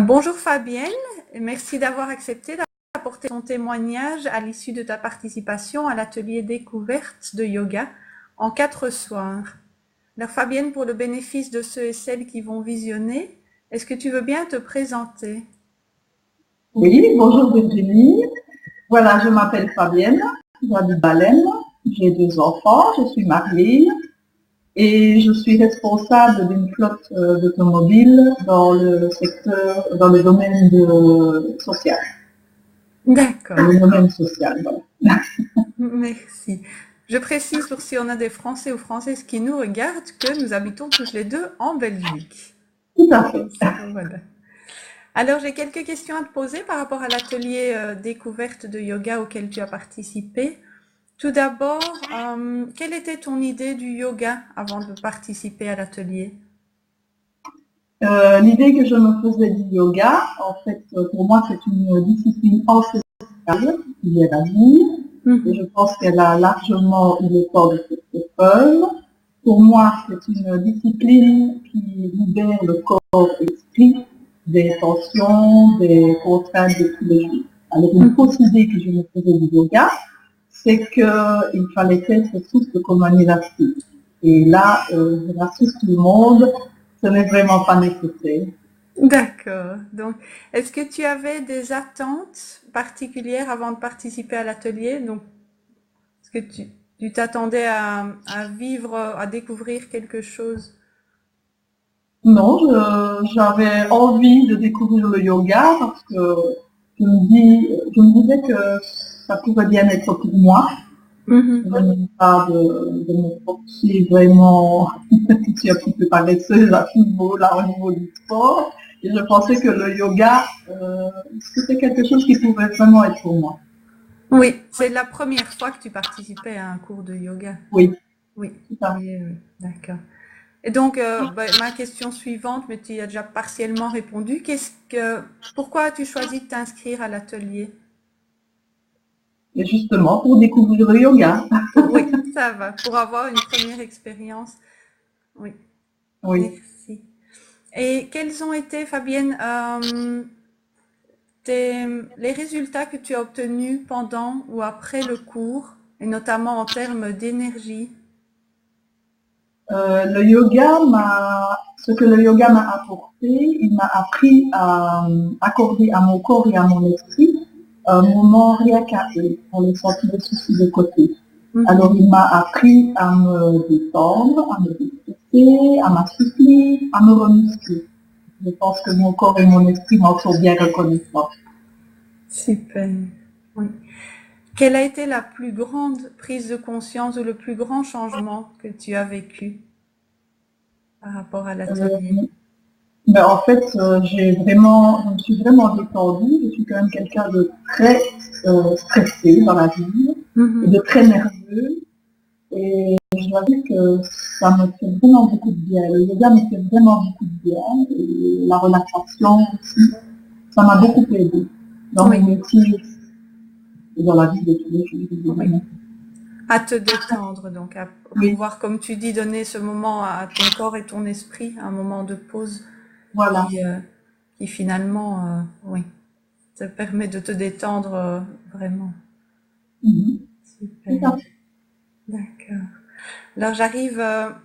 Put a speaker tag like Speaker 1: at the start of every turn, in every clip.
Speaker 1: Bonjour Fabienne, et merci d'avoir accepté d'apporter ton témoignage à l'issue de ta participation à l'atelier découverte de yoga en 4 soirs. Alors Fabienne, pour le bénéfice de ceux et celles qui vont visionner, est-ce que tu veux bien te présenter?
Speaker 2: Oui, bonjour Virginie. Voilà, je m'appelle Fabienne, j'habite Baleine, j'ai 2 enfants, je suis mariée et je suis responsable d'une flotte d'automobiles dans le secteur, dans le domaine social.
Speaker 1: D'accord,
Speaker 2: Le domaine social, voilà.
Speaker 1: merci. Je précise pour si on a des Français ou Françaises qui nous regardent que nous habitons toutes les deux en Belgique.
Speaker 2: Tout à fait.
Speaker 1: Voilà. Alors, j'ai quelques questions à te poser par rapport à l'atelier découverte de yoga auquel tu as participé. Tout d'abord, quelle était ton idée du yoga avant de participer à l'atelier?
Speaker 2: L'idée que je me faisais du yoga, en fait, pour moi, c'est une discipline ancestrale qui est la vie. Et je pense qu'elle a largement eu le temps de faire ses preuves. Pour moi, c'est une discipline qui libère le corps et l'esprit des tensions, des contraintes de tous les jours. Alors, une fausse idée que je me faisais du yoga, c'est qu'il fallait être souple comme un élastique. Et là, je rassure tout le monde, ce n'est vraiment pas nécessaire.
Speaker 1: D'accord. Donc, est-ce que tu avais des attentes particulières avant de participer à l'atelier? Donc, est-ce que tu t'attendais à vivre, à découvrir quelque chose?
Speaker 2: Non, j'avais envie de découvrir le yoga parce que je me disais que ça pouvait bien être pour moi. Je n'ai pas de me sentir vraiment, je suis un petit peu paresseuse à ce niveau-là au niveau du sport. Et je pensais que le yoga, c'était quelque chose qui pouvait vraiment être pour moi.
Speaker 1: Oui, c'est la première fois que tu participais à un cours de yoga.
Speaker 2: Oui,
Speaker 1: Oui,
Speaker 2: tout à fait.
Speaker 1: oui, oui, d'accord. Et donc, ma question suivante, mais tu y as déjà partiellement répondu. Pourquoi as-tu choisi de t'inscrire à l'atelier?
Speaker 2: Et justement, pour découvrir le yoga.
Speaker 1: Oui, ça va, pour avoir une première expérience. Oui,
Speaker 2: Oui.
Speaker 1: merci. Et quels ont été, Fabienne, les résultats que tu as obtenus pendant ou après le cours, et notamment en termes d'énergie?
Speaker 2: Ce que le yoga m'a apporté, il m'a appris à accorder à mon corps et à mon esprit un moment rien qu'à eux, pour les sortir les soucis de côté. Alors il m'a appris à me détendre, à me déstresser, à m'assouplir, à me remuscler. Je pense que mon corps et mon esprit m'en sont bien reconnaissants.
Speaker 1: Super. Oui. Quelle a été la plus grande prise de conscience ou le plus grand changement que tu as vécu par rapport à l'atelier?
Speaker 2: Ben, en fait, je me suis vraiment détendue. Je suis quand même quelqu'un de très stressé dans la vie, et de très nerveux. Et je dois dire que ça me fait vraiment beaucoup de bien. Le yoga me fait vraiment beaucoup de bien. Et la relaxation aussi, ça m'a beaucoup aidé dans
Speaker 1: Oui,
Speaker 2: mon métier et dans la vie de tous les jours.
Speaker 1: oui. À te détendre, donc à
Speaker 2: Oui,
Speaker 1: pouvoir, comme tu dis, donner ce moment à ton corps et ton esprit, un moment de pause
Speaker 2: voilà.
Speaker 1: qui, euh, qui finalement, oui, te permet de te détendre vraiment.
Speaker 2: Mhm.
Speaker 1: Super,
Speaker 2: Tout à fait.
Speaker 1: d'accord. Alors j'arrive à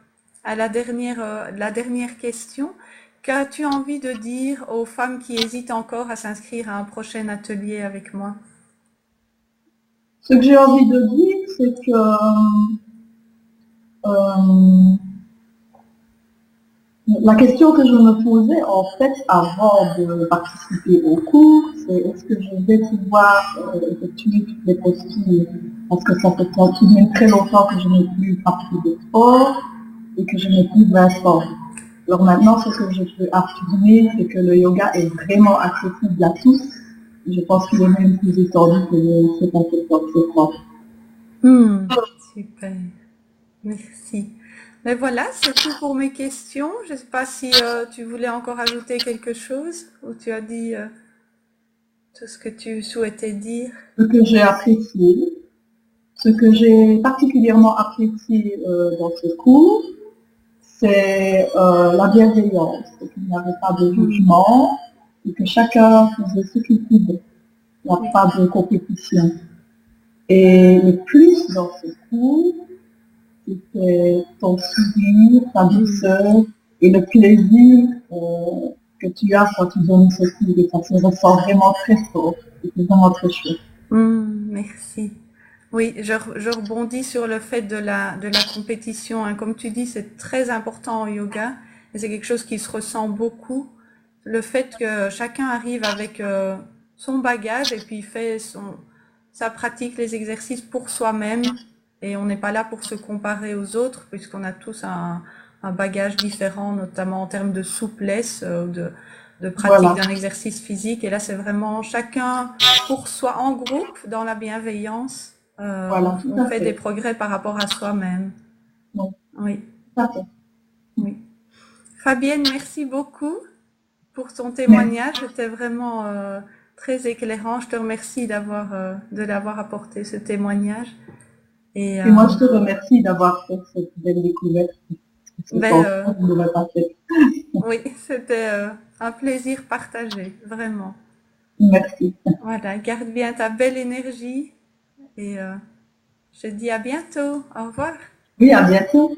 Speaker 1: la dernière question. Qu'as-tu envie de dire aux femmes qui hésitent encore à s'inscrire à un prochain atelier avec moi?
Speaker 2: Ce que j'ai envie de dire, c'est que euh, la question que je me posais en fait avant de participer au cours, c'est est-ce que je vais pouvoir effectuer toutes les postures parce que ça fait tout de même très longtemps que je n'ai plus pratiqué de sport et que je n'ai plus 20 ans. Alors maintenant, ce que je peux affirmer, c'est que le yoga est vraiment accessible à tous. Je pense qu'il est même plus étendu que ce qu'on peut penser.
Speaker 1: Super, merci. Mais voilà, c'est tout pour mes questions. Je ne sais pas si tu voulais encore ajouter quelque chose ou tu as dit tout ce que tu souhaitais dire.
Speaker 2: Ce que j'ai particulièrement apprécié dans ce cours, c'est la bienveillance. Il n'y avait pas de jugement, et que chacun faisait ce qu'il pouvait. Il n'y a pas de compétition. Et le plus dans ce cours, c'était ton sourire, ta douceur et le plaisir que tu as quand tu donnes ce cours. Et ça se ressent vraiment très fort. C'était vraiment très chouette.
Speaker 1: Merci. Oui, je rebondis sur le fait de la compétition, hein. Comme tu dis, c'est très important en yoga et c'est quelque chose qui se ressent beaucoup. Le fait que chacun arrive avec son bagage et puis fait sa pratique, les exercices pour soi-même et on n'est pas là pour se comparer aux autres puisqu'on a tous un bagage différent, notamment en termes de souplesse, de pratique d'un exercice physique. Et là, c'est vraiment chacun pour soi, en groupe, dans la bienveillance. On fait des progrès par rapport à soi-même. Oui. Oui. Fabienne, merci beaucoup pour ton témoignage. C'était vraiment très éclairant. Je te remercie de l'avoir apporté, ce témoignage.
Speaker 2: Et moi, je te remercie d'avoir fait cette belle découverte.
Speaker 1: Oui, c'était un plaisir partagé, vraiment.
Speaker 2: Merci.
Speaker 1: Voilà, garde bien ta belle énergie et je te dis à bientôt. Au revoir.
Speaker 2: Oui, à bientôt.